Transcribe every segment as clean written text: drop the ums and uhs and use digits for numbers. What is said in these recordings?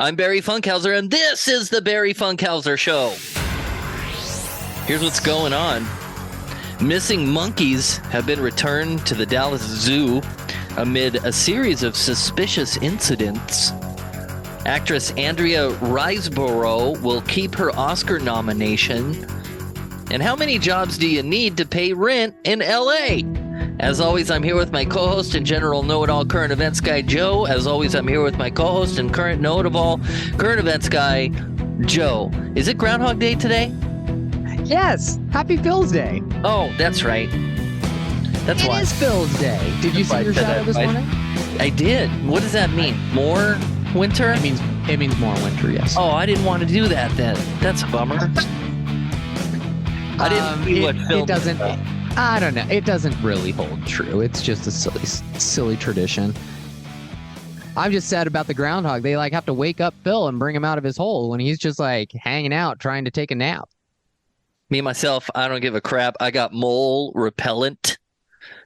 I'm Barry Funkhauser, and this is the Barry Funkhauser Show. Here's what's going on. Missing monkeys have been returned to the Dallas Zoo amid a series of suspicious incidents. Actress Andrea Riseborough will keep her Oscar nomination. And how many jobs do you need to pay rent in LA? As always, I'm here with my co-host and general know-it-all current events guy, Joe. As always, I'm here with my co-host and current know-it-all current events guy, Joe. Is it Groundhog Day today? Yes. Happy Phil's Day. Oh, that's right. That's why. It is Phil's Day. Did you see your shadow this morning? I did. What does that mean? More winter? It means more winter, yes. Oh, I didn't want to do that then. That's a bummer. I didn't see what Phil doesn't. I don't know. It doesn't really hold true. It's just a silly tradition. I'm just sad about the groundhog. They have to wake up Phil and bring him out of his hole when he's just hanging out trying to take a nap. Me, myself, I don't give a crap. I got mole repellent.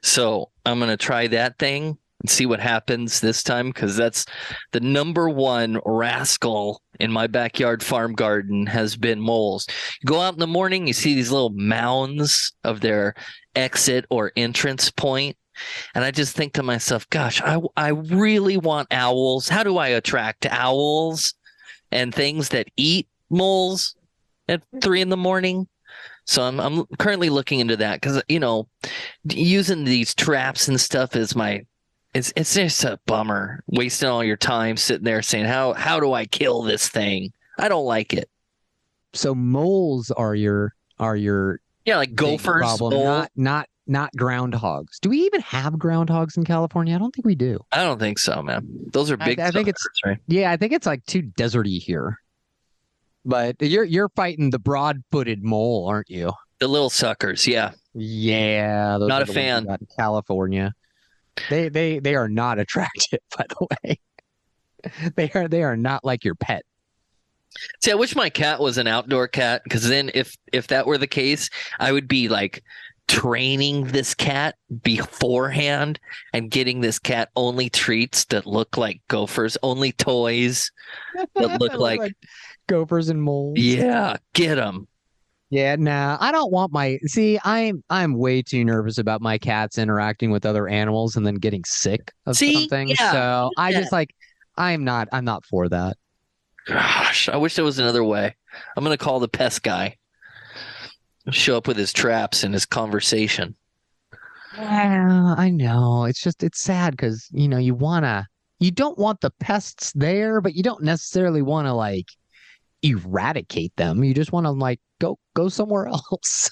So I'm going to try that thing and see what happens this time, because that's the number one rascal in my backyard farm garden has been moles. You go out in the morning, you see these little mounds of their exit or entrance point, and I just think to myself, gosh, I really want owls. How do I attract owls and things that eat moles at 3 a.m? So I'm currently looking into that, because, using these traps and stuff is it's just a bummer, wasting all your time sitting there saying, how do I kill this thing? I don't like it. So moles are your like gophers, problem, not groundhogs. Do we even have groundhogs in California? I don't think we do. I don't think so, man. Those are big. I think it's right. Yeah, I think it's too deserty here. But you're fighting the broad-footed mole, aren't you? The little suckers, yeah. Yeah, those not are a fan. In California, they are not attractive. By the way, they are not like your pet. See, I wish my cat was an outdoor cat, because then if that were the case, I would be training this cat beforehand and getting this cat only treats that look like gophers, only toys that look like gophers and moles. Yeah, get them. Yeah, nah, I don't want I'm way too nervous about my cats interacting with other animals and then getting sick of something. Yeah, so I just I'm not for that. Gosh, I wish there was another way. I'm going to call the pest guy. Show up with his traps and his conversation. Yeah, I know. It's sad because, you don't want the pests there, but you don't necessarily want to eradicate them. You just want to go somewhere else.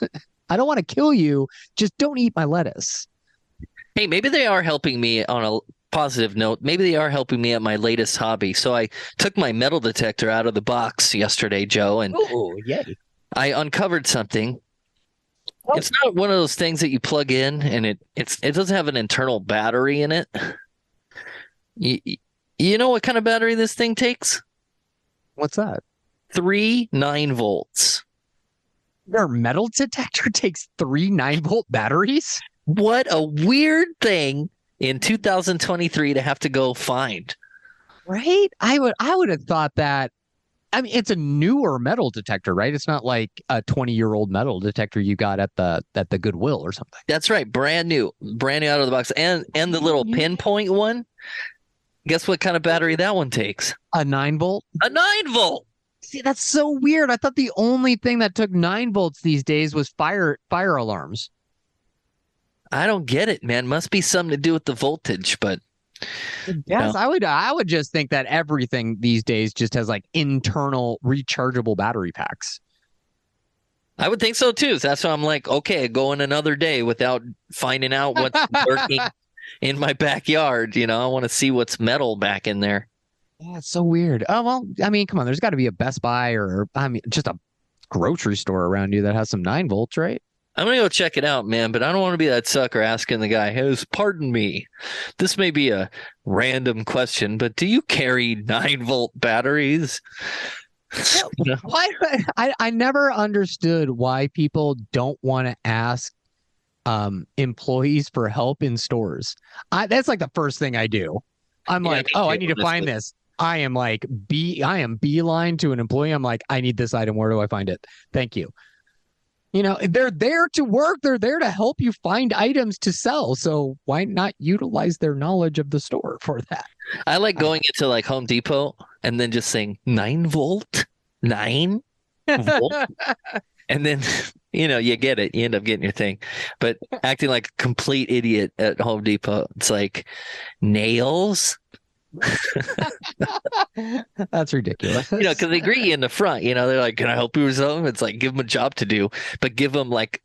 I don't want to kill you. Just don't eat my lettuce. Hey, maybe they are helping me on a positive note. Maybe they are helping me at my latest hobby. So I took my metal detector out of the box yesterday, Joe, and yay. I uncovered something. Oh. It's not one of those things that you plug in and it doesn't have an internal battery in it. You know what kind of battery this thing takes? What's that? 3 9-volts. Your metal detector takes 3 9-volt batteries? What a weird thing in 2023 to have to go find. Right? I would have thought that. I mean, it's a newer metal detector, right? It's not like a 20-year-old metal detector you got at the Goodwill or something. That's right, brand new out of the box, and the little pinpoint one. Guess what kind of battery that one takes? A 9-volt. A 9-volt. See, that's so weird. I thought the only thing that took 9 volts these days was fire alarms. I don't get it, man. Must be something to do with the voltage, but. Yes, I would just think that everything these days just has internal rechargeable battery packs. I would think so too. So that's why I'm okay, going another day without finding out what's working in my backyard. I want to see what's metal back in there. Yeah, it's so weird. Oh, well, I mean, come on. There's got to be a Best Buy or just a grocery store around you that has some 9 volts, right? I'm going to go check it out, man, but I don't want to be that sucker asking the guy, hey, pardon me. This may be a random question, but do you carry 9-volt batteries? Why? I never understood why people don't want to ask employees for help in stores. That's the first thing I do. I'm I need to find this. I am beeline to an employee. I'm like, I need this item. Where do I find it? Thank you. They're there to work. They're there to help you find items to sell. So why not utilize their knowledge of the store for that? I like going into like Home Depot and then just saying 9 volt, 9 volt. And then, you get it. You end up getting your thing. But acting like a complete idiot at Home Depot, it's like nails. That's ridiculous. Because they greet you in the front. They're like, "Can I help you with something?" It's like, give them a job to do, but give them like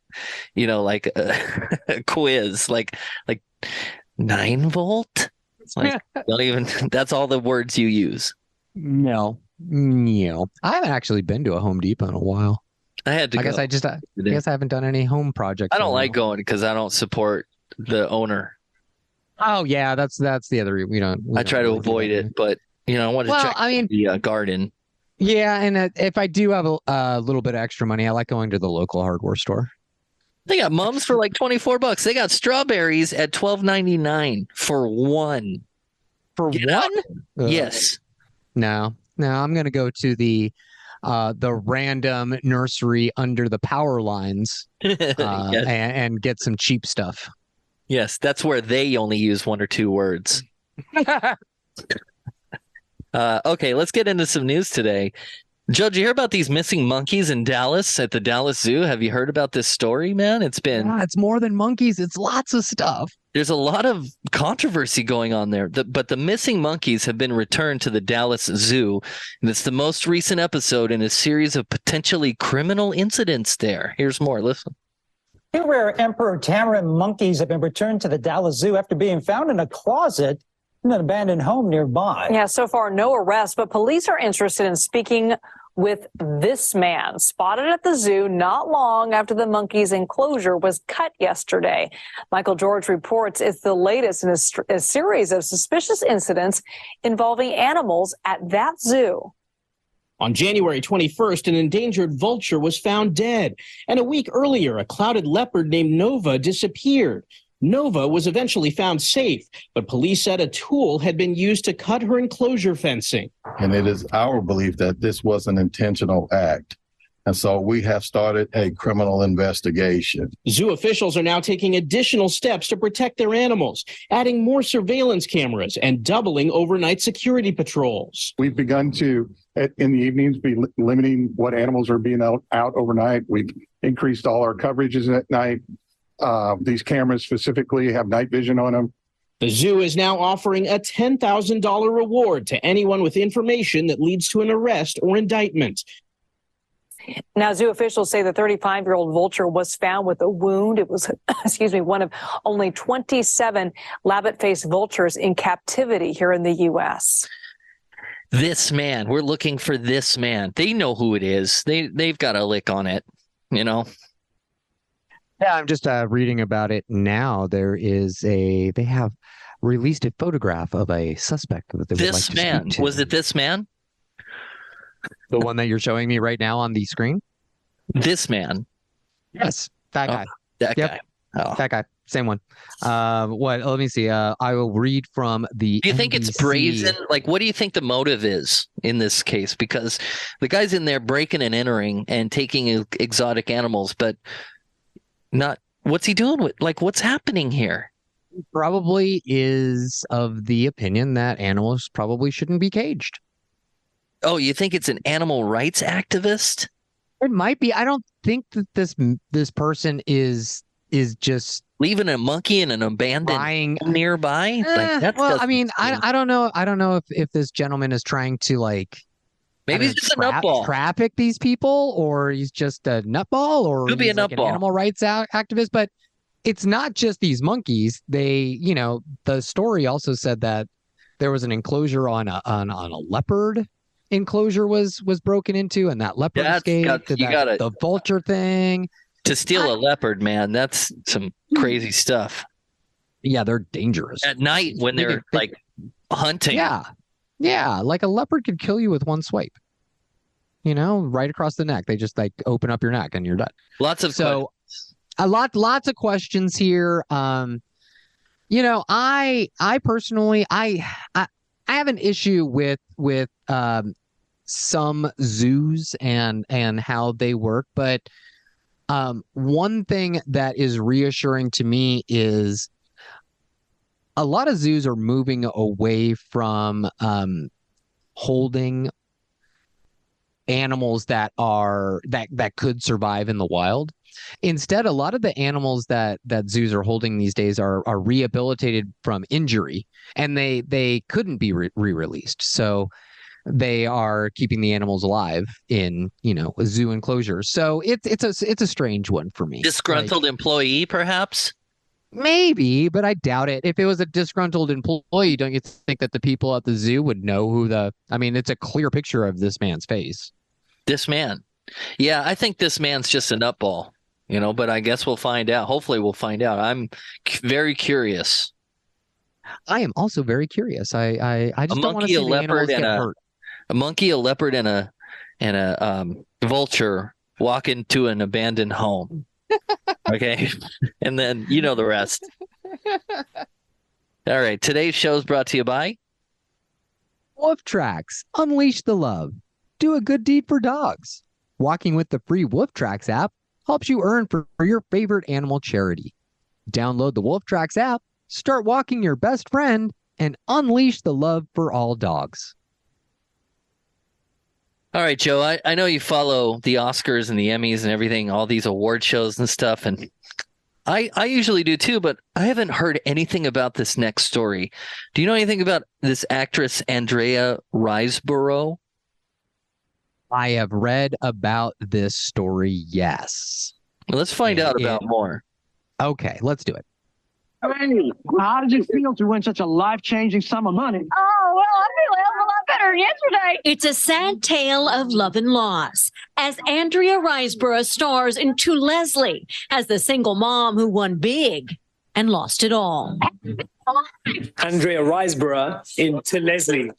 a quiz, like 9 volt. Like, don't even. That's all the words you use. No. I haven't actually been to a Home Depot in a while. I had to. I guess I haven't done any home projects. I don't like going because I don't support the owner. Oh yeah, that's the other. I try to avoid it, but I want to check the garden. Yeah, and if I do have a little bit of extra money, I like going to the local hardware store. They got mums for like $24. They got strawberries at $12.99 for one. For one? Yes. No, I'm gonna go to the random nursery under the power lines Yes. and get some cheap stuff. Yes, that's where they only use 1 or 2 words. Okay, let's get into some news today. Joe, did you hear about these missing monkeys in Dallas at the Dallas Zoo? Have you heard about this story, man? It's more than monkeys. It's lots of stuff. There's a lot of controversy going on there. But the missing monkeys have been returned to the Dallas Zoo, and it's the most recent episode in a series of potentially criminal incidents there. Here's more. Listen. 2 rare emperor tamarin monkeys have been returned to the Dallas Zoo after being found in a closet in an abandoned home nearby. Yeah, so far no arrests, but police are interested in speaking with this man, spotted at the zoo not long after the monkey's enclosure was cut yesterday. Michael George reports it's the latest in a series of suspicious incidents involving animals at that zoo. On January 21st, an endangered vulture was found dead. And a week earlier, a clouded leopard named Nova disappeared. Nova was eventually found safe, but police said a tool had been used to cut her enclosure fencing. And it is our belief that this was an intentional act. And so we have started a criminal investigation. Zoo officials are now taking additional steps to protect their animals, adding more surveillance cameras and doubling overnight security patrols. We've begun to, in the evenings, be limiting what animals are being out overnight. We've increased all our coverages at night. These cameras specifically have night vision on them. The zoo is now offering a $10,000 reward to anyone with information that leads to an arrest or indictment. Now, zoo officials say the 35-year-old vulture was found with a wound. It was, one of only 27 labbit-faced vultures in captivity here in the U.S. This man, we're looking for this man. They know who it is. They've got a lick on it, Yeah, I'm just reading about it now. They have released a photograph of a suspect that they would like to speak to. Was it this man? The one that you're showing me right now on the screen? This man. Yes, that guy. That guy. Oh. That guy. Same one. Let me see. I will read from the Do you think it's brazen? Like, what do you think the motive is in this case? Because the guy's in there breaking and entering and taking exotic animals, but not what's he doing with, like, what's happening here? He probably is of the opinion that animals probably shouldn't be caged. Oh, you think it's an animal rights activist? It might be. I don't think that this person is just leaving a monkey in an abandoned nearby. I don't know. I don't know if this gentleman is trying to maybe he's just a nutball, traffic these people, or he's just a nutball, or could be an animal rights activist. But it's not just these monkeys. The story also said that there was an enclosure on a leopard. Enclosure was broken into, and that leopard escaped. The vulture thing. To steal a leopard, man, that's some crazy stuff. Yeah, they're dangerous at night when they're hunting. Yeah, like a leopard could kill you with one swipe. Right across the neck. They just open up your neck and you're done. Lots of lots of questions here. I personally I have an issue with some zoos and how they work, but one thing that is reassuring to me is a lot of zoos are moving away from holding animals that could survive in the wild. Instead, a lot of the animals that zoos are holding these days are rehabilitated from injury, and they couldn't be re-released. So they are keeping the animals alive in a zoo enclosure. So it's a strange one for me. Disgruntled employee, perhaps? Maybe, but I doubt it. If it was a disgruntled employee, don't you think that the people at the zoo would know who it's a clear picture of this man's face. This man. Yeah, I think this man's just a nutball, but I guess we'll find out. Hopefully we'll find out. I'm very curious. I am also very curious. I just don't want to see the animals get hurt. A monkey, a leopard, and a vulture walk into an abandoned home. Okay. And then the rest. All right. Today's show is brought to you by Wolf Tracks. Unleash the love. Do a good deed for dogs. Walking with the free Wolf Tracks app helps you earn for your favorite animal charity. Download the Wolf Tracks app, start walking your best friend, and unleash the love for all dogs. All right, Joe, I know you follow the Oscars and the Emmys and everything, all these award shows and stuff, and I usually do too, but I haven't heard anything about this next story. Do you know anything about this actress, Andrea Riseborough? I have read about this story, yes. Well, let's find out about more. Okay, let's do it. Hey, how does it feel to win such a life-changing sum of money? Oh, well, I feel a hell of a lot better than yesterday. It's a sad tale of love and loss, as Andrea Riseborough stars in To Leslie as the single mom who won big and lost it all. Andrea Riseborough in To Leslie.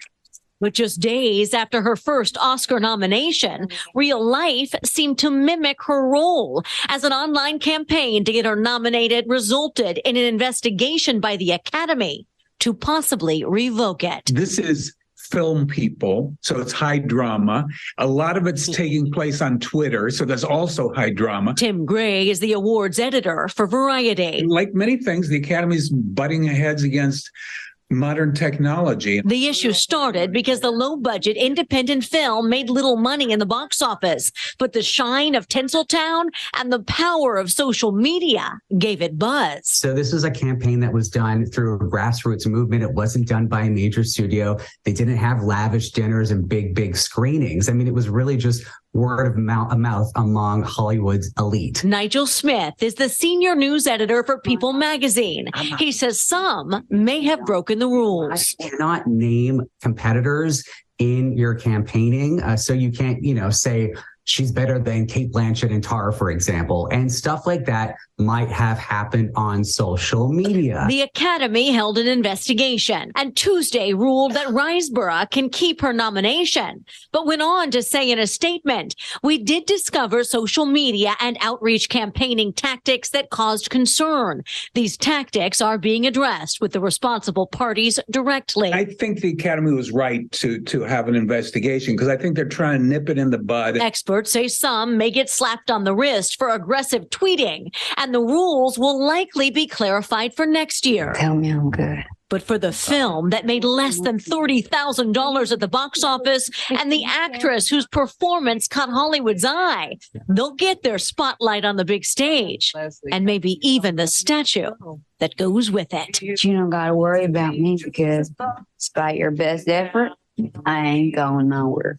But just days after her first Oscar nomination, real life seemed to mimic her role, as an online campaign to get her nominated resulted in an investigation by the Academy to possibly revoke it. This is film, people, so it's high drama. A lot of it's taking place on Twitter, so there's also high drama. Tim Gray is the awards editor for Variety. Like many things, the Academy's butting heads against modern technology. The issue started because the low-budget independent film made little money in the box office, but the shine of Tinseltown and the power of social media gave it buzz. So this was a campaign that was done through a grassroots movement. It wasn't done by a major studio. They didn't have lavish dinners and big screenings. I mean, it was really just word of mouth among Hollywood's elite. Nigel Smith is the senior news editor for People magazine. He says some may have broken the rules. I cannot name competitors in your campaigning, so you can't, say she's better than Kate Blanchett and Tar, for example, and stuff like that might have happened on social media. The Academy held an investigation and Tuesday ruled that Riseborough can keep her nomination, but went on to say in a statement, "We did discover social media and outreach campaigning tactics that caused concern. These tactics are being addressed with the responsible parties directly." I think the Academy was right to have an investigation because I think they're trying to nip it in the bud. Experts say some may get slapped on the wrist for aggressive tweeting, and the rules will likely be clarified for next year. Tell me I'm good. But for the film that made less than $30,000 at the box office and the actress whose performance caught Hollywood's eye, they'll get their spotlight on the big stage and maybe even the statue that goes with it. You don't got to worry about me because despite your best effort, I ain't going nowhere.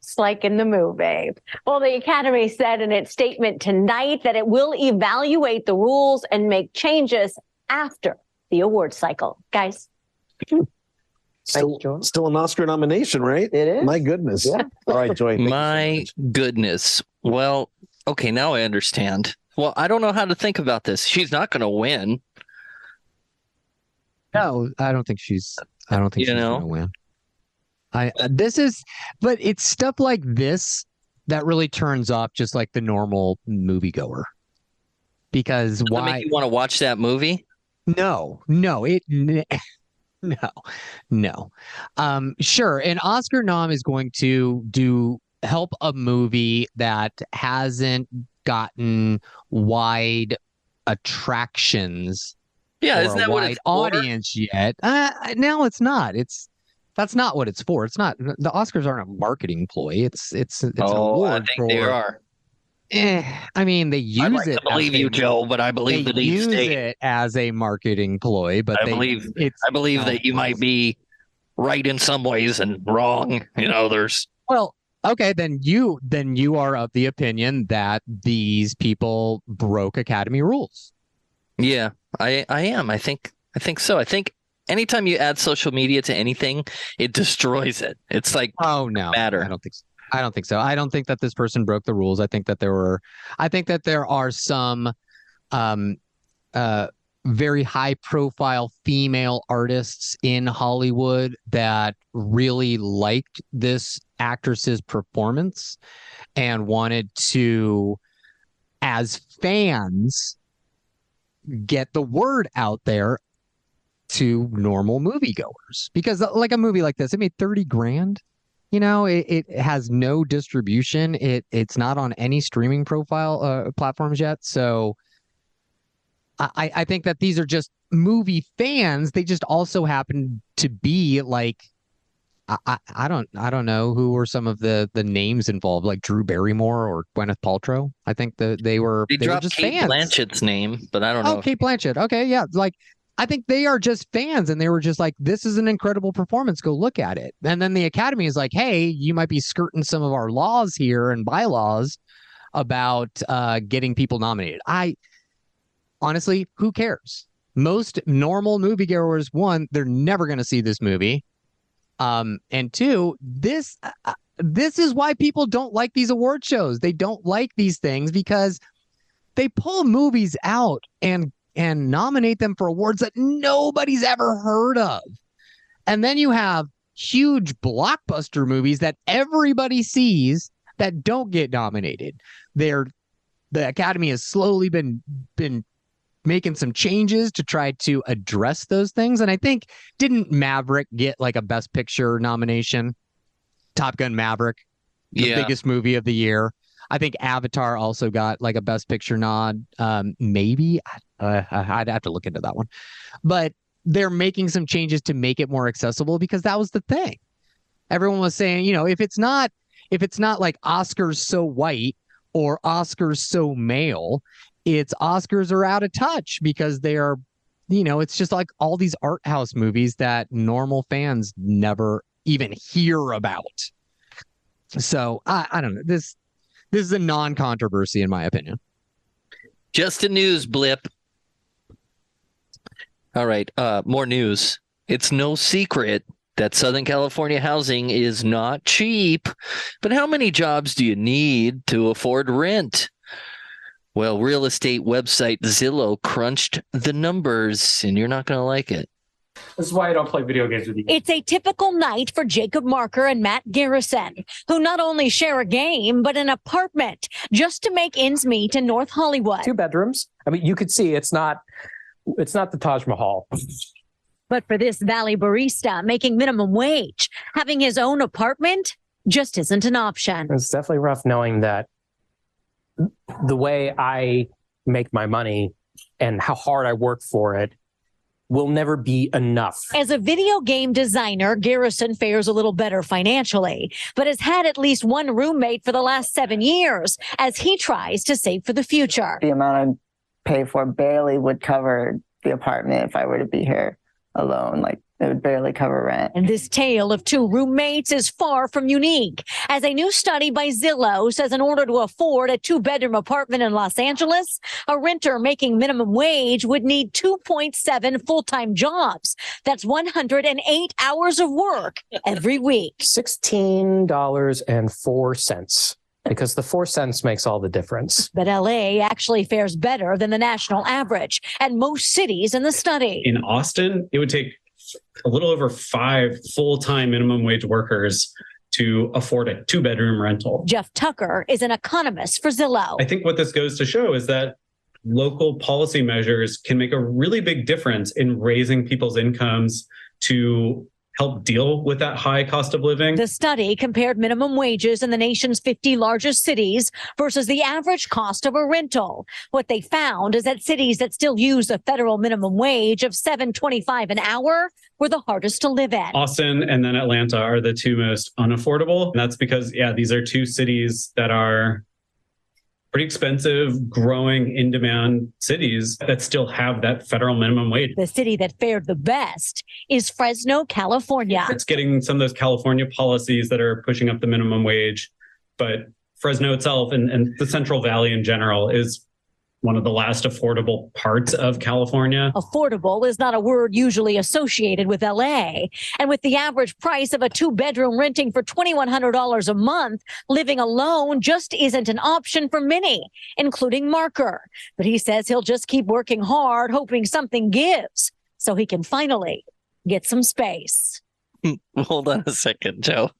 Just like in the movie. Well, the Academy said in its statement tonight that it will evaluate the rules and make changes after the award cycle. Guys. Still an Oscar nomination, right? It is. My goodness. Yeah. All right, Joy. My goodness. Well, okay, now I understand. Well, I don't know how to think about this. She's not going to win. No, I don't think she's going to win. But it's stuff like this that really turns off just like the normal moviegoer. Because Does it why make you want to watch that movie? No, No. Sure. An Oscar nom is going to help a movie that hasn't gotten wide attractions Yeah, or isn't a that what wide it's for? audience yet. No, it's not. That's not what it's for. It's not. The Oscars aren't a marketing ploy. It's an I award think for. they are. I mean, they use I'd like it. to believe you, Joe, but I believe the they deep use state. it as a marketing ploy, but I believe that you might be right in some ways and wrong in others. Well, okay, then you are of the opinion that these people broke Academy rules. Yeah, I am. I think so. I think anytime you add social media to anything, it destroys it. It's like matter. I don't think so. I don't think that this person broke the rules. I think that there are some very high profile female artists in Hollywood that really liked this actress's performance and wanted to, as fans, get the word out there to normal moviegoers. Because like a movie like this, it made 30 grand. You know, it has no distribution. It's not on any streaming platforms yet. So I think that these are just movie fans. They just also happen to be like, I don't know who were some of the names involved, like Drew Barrymore or Gwyneth Paltrow. I think that they were dropped just Kate fans. Blanchett's name, but I don't know. Oh, Kate Blanchett. Okay, yeah, like I think they are just fans, and they were just like, "This is an incredible performance. Go look at it." And then the Academy is like, "Hey, you might be skirting some of our laws here and bylaws about getting people nominated." Honestly, who cares? Most normal moviegoers, one, they're never going to see this movie. And two, this is why people don't like these award shows. They don't like these things because they pull movies out and nominate them for awards that nobody's ever heard of. And then you have huge blockbuster movies that everybody sees that don't get nominated. The Academy has slowly been making some changes to try to address those things. And I think, didn't Maverick get like a Best Picture nomination? Top Gun Maverick, the biggest movie of the year. I think Avatar also got like a Best Picture nod. Maybe I'd have to look into that one. But they're making some changes to make it more accessible because that was the thing. Everyone was saying, you know, if it's not like Oscars so white or Oscars so male, it's Oscars are out of touch because they are, you know, it's just like all these art house movies that normal fans never even hear about. So I don't know. This is a non-controversy in my opinion. Just a news blip. All right, more news. It's no secret that Southern California housing is not cheap, but how many jobs do you need to afford rent? Well, real estate website Zillow crunched the numbers, and you're not going to like it. This is why I don't play video games with you. It's a typical night for Jacob Marker and Matt Garrison, who not only share a game, but an apartment just to make ends meet in North Hollywood. 2 bedrooms. I mean, you could see it's not the Taj Mahal. But for this Valley barista making minimum wage, having his own apartment just isn't an option. It's definitely rough knowing that the way I make my money and how hard I work for it will never be enough. As a video game designer, Garrison fares a little better financially, but has had at least one roommate for the last 7 years as he tries to save for the future. The amount I pay for barely would cover the apartment if I were to be here alone. Like, it would barely cover rent. And this tale of 2 roommates is far from unique, as a new study by Zillow says in order to afford a 2-bedroom apartment in Los Angeles, a renter making minimum wage would need 2.7 full-time jobs. That's 108 hours of work every week. $16.04. Because the 4 cents makes all the difference. But LA actually fares better than the national average and most cities in the study. In Austin, it would take a little over 5 full-time minimum wage workers to afford a 2-bedroom rental. Jeff Tucker is an economist for Zillow. I think what this goes to show is that local policy measures can make a really big difference in raising people's incomes, to help deal with that high cost of living. The study compared minimum wages in the nation's 50 largest cities versus the average cost of a rental. What they found is that cities that still use a federal minimum wage of $7.25 an hour were the hardest to live in. Austin and then Atlanta are the two most unaffordable. And that's because, these are two cities that are pretty expensive, growing in demand cities that still have that federal minimum wage. The city that fared the best is Fresno, California. It's getting some of those California policies that are pushing up the minimum wage, but Fresno itself and the Central Valley in general is one of the last affordable parts of California. Affordable is not a word usually associated with LA. And with the average price of a 2-bedroom renting for $2,100 a month, living alone just isn't an option for many, including Marker. But he says he'll just keep working hard, hoping something gives so he can finally get some space. Hold on a second, Joe.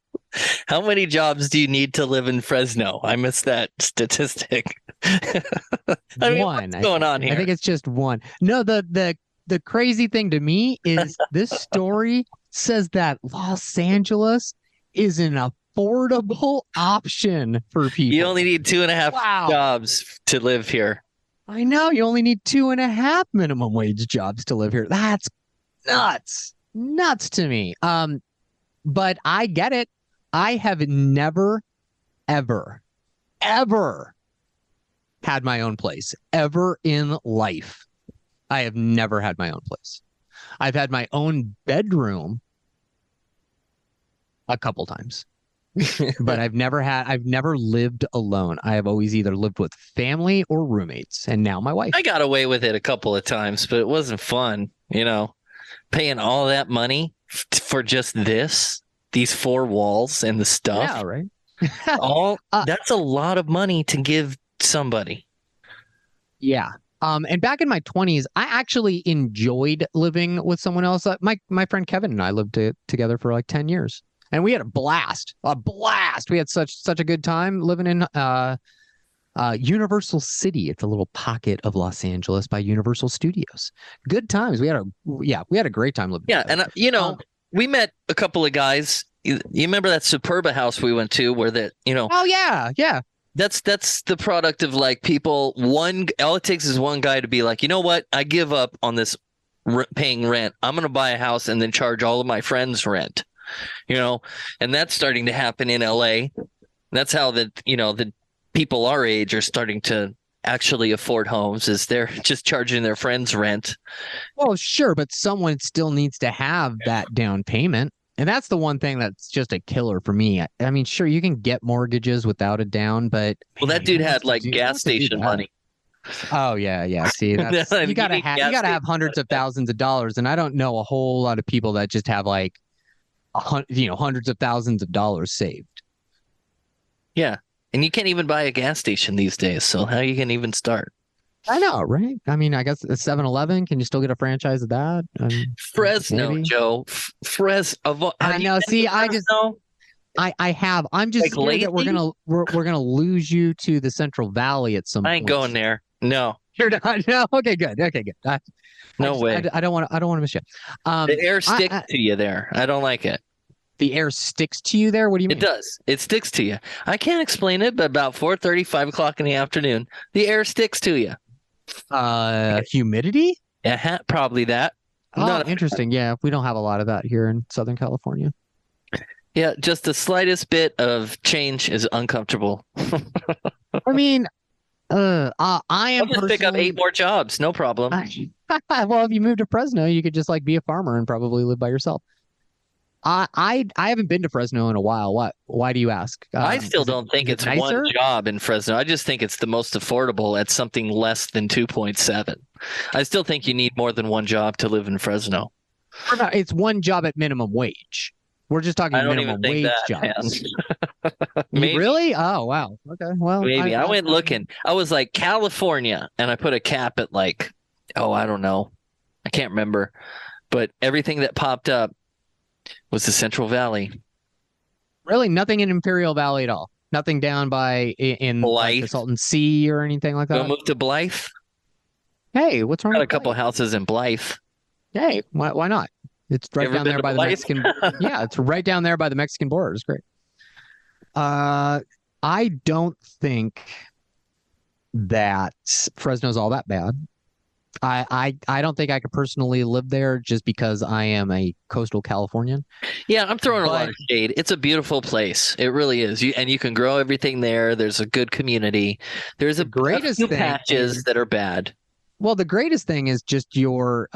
How many jobs do you need to live in Fresno? I missed that statistic. One. What's going on here? I think it's just one. No, the crazy thing to me is this story says that Los Angeles is an affordable option for people. You only need 2.5 jobs to live here. I know. You only need 2.5 minimum wage jobs to live here. That's nuts to me. But I get it. I have never, ever had my own place ever in life. I have never had my own place. I've had my own bedroom a couple times, but I've never lived alone. I have always either lived with family or roommates, and now my wife. I got away with it a couple of times, but it wasn't fun, paying all that money for just these 4 walls and the stuff. Yeah, right. That's a lot of money to give somebody. Yeah. And back in my 20s, I actually enjoyed living with someone else. My friend Kevin and I lived together for like 10 years, and we had a blast. We had such a good time living in Universal City. It's a little pocket of Los Angeles by Universal Studios. Good times. We had a great time living. Yeah, and we met a couple of guys. You remember that Superba house we went to where Oh yeah. That's the product of like people. All it takes is one guy to be like, you know what? I give up on this paying rent. I'm going to buy a house and then charge all of my friends rent. And that's starting to happen in LA. That's how the people our age are starting to actually afford homes, is they're just charging their friends rent. Well, sure, but someone still needs to have that down payment. And that's the one thing that's just a killer for me. I mean, sure, you can get mortgages without a down, but that dude had like gas station money. Oh yeah. See, that's, you gotta have hundreds of thousands of dollars, and I don't know a whole lot of people that just have like, hundreds of thousands of dollars saved. Yeah, and you can't even buy a gas station these days. So how you can even start? I know, right? I mean, I guess a 7-Eleven, can you still get a franchise of that? Fresno, maybe? Joe. I know. See, I have. I'm just scared that we're gonna lose you to the Central Valley at some point. I ain't going there. No. You're not. No. Okay, good. No way. I don't want to miss you. The air sticks to you there. I don't like it. The air sticks to you there? What do you mean? It does. It sticks to you. I can't explain it, but about 4:30, 5 o'clock in the afternoon, the air sticks to you. Humidity? Yeah, probably that. Oh, interesting. Yeah, we don't have a lot of that here in Southern California. Yeah, just the slightest bit of change is uncomfortable. I mean, I am. I'll just pick up 8 more jobs, no problem. Well, if you move to Fresno, you could just like be a farmer and probably live by yourself. I haven't been to Fresno in a while. Why do you ask? I still don't think it's nicer? One job in Fresno. I just think it's the most affordable at something less than 2.7. I still think you need more than one job to live in Fresno. It's one job at minimum wage. We're just talking minimum wage jobs. Really? Oh, wow. Okay. Well, maybe I went looking. I was like California, and I put a cap at like, I don't know. I can't remember. But everything that popped up was the Central Valley. Really? Nothing in Imperial Valley at all? Nothing down by in like the Salton Sea or anything like that? Go move to Blythe? Hey, what's wrong? Got a couple houses in Blythe. Hey, why not? It's right Ever down been there to by the Blythe? Mexican. Yeah, it's right down there by the Mexican border. It's great. I don't think that Fresno's all that bad. I don't think I could personally live there just because I am a coastal Californian. Yeah, I'm throwing a lot But- of shade. It's a beautiful place. It really is. And you can grow everything there. There's a good community. There's a greatest few thing patches is- that are bad. Well, the greatest thing is just your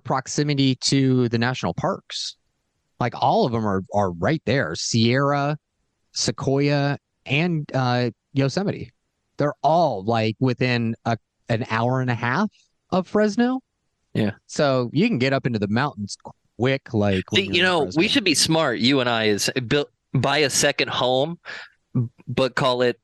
proximity to the national parks. Like all of them are right there. Sierra, Sequoia, and Yosemite. They're all like within an hour and a half of Fresno. Yeah. So you can get up into the mountains quick. Like when See, you're in Fresno. we should be smart. You and I is buy a second home, but call it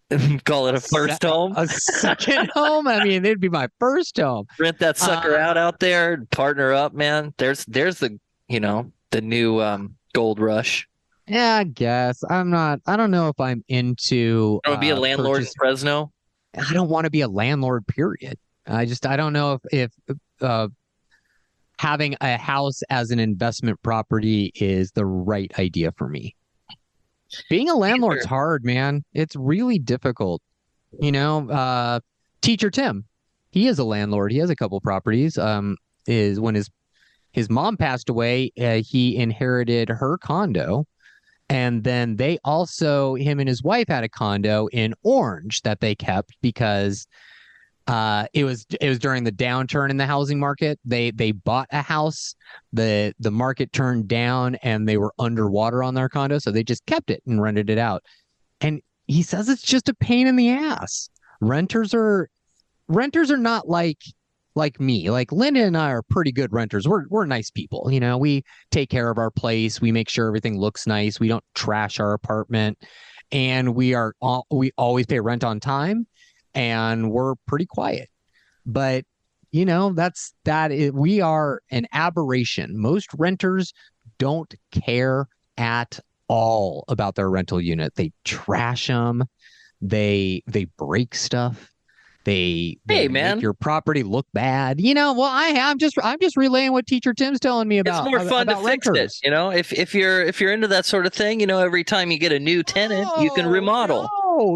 a first home. A second home. I mean, it'd be my first home. Rent that sucker out there. Partner up, man. There's the the new gold rush. Yeah, I guess I don't know if I'm into. I want to be a landlord in Fresno. I don't want to be a landlord. Period. I don't know if having a house as an investment property is the right idea for me. Being a landlord's hard, man. It's really difficult. Teacher Tim, he is a landlord. He has a couple properties. Is when his mom passed away, he inherited her condo. And then him and his wife had a condo in Orange that they kept because it was during the downturn in the housing market. They bought a house, the market turned down, and they were underwater on their condo, so they just kept it and rented it out. And he says it's just a pain in the ass. Renters are not like me. Like Linda and I are pretty good renters. We're nice people. We take care of our place. We make sure everything looks nice. We don't trash our apartment, and we always pay rent on time, and we're pretty quiet. But we are an aberration. Most renters don't care at all about their rental unit. They trash them. They break stuff. They make your property look bad. I'm just relaying what Teacher Tim's telling me about. It's more fun to about fix renters. it. If you're into that sort of thing, every time you get a new tenant, you can remodel.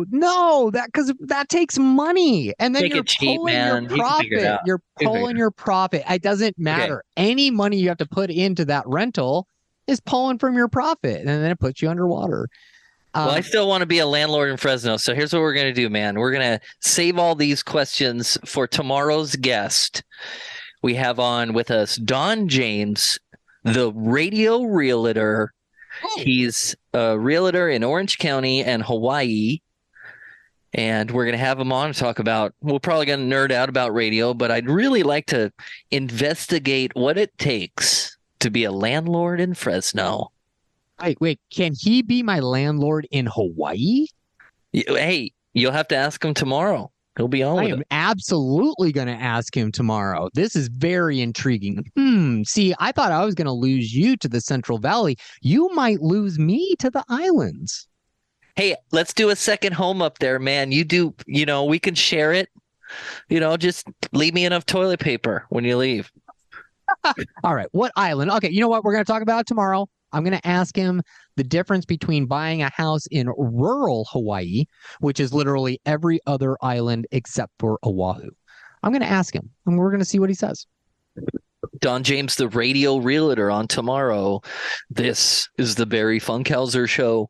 No, because that takes money, and then Take you're it cheap, pulling man. your You can figure it profit. out. You're You can figure pulling it your profit. It doesn't matter. Any money you have to put into that rental is pulling from your profit, and then it puts you underwater. Well, I still want to be a landlord in Fresno. So here's what we're going to do, man. We're going to save all these questions for tomorrow's guest. We have on with us Don James, the radio realtor. He's a realtor in Orange County and Hawaii. And we're going to have him on to talk about, we're probably going to nerd out about radio, but I'd really like to investigate what it takes to be a landlord in Fresno. Wait, can he be my landlord in Hawaii? Hey, you'll have to ask him tomorrow. He'll be on I with am it. absolutely going to ask him tomorrow. This is very intriguing. See, I thought I was going to lose you to the Central Valley. You might lose me to the islands. Hey, let's do a second home up there, man. We can share it. Just leave me enough toilet paper when you leave. All right. What island? Okay. You know what? We're going to talk about it tomorrow. I'm going to ask him the difference between buying a house in rural Hawaii, which is literally every other island except for Oahu. I'm going to ask him, and we're going to see what he says. Don James, the radio realtor, on tomorrow. This is the Barry Funkhauser Show.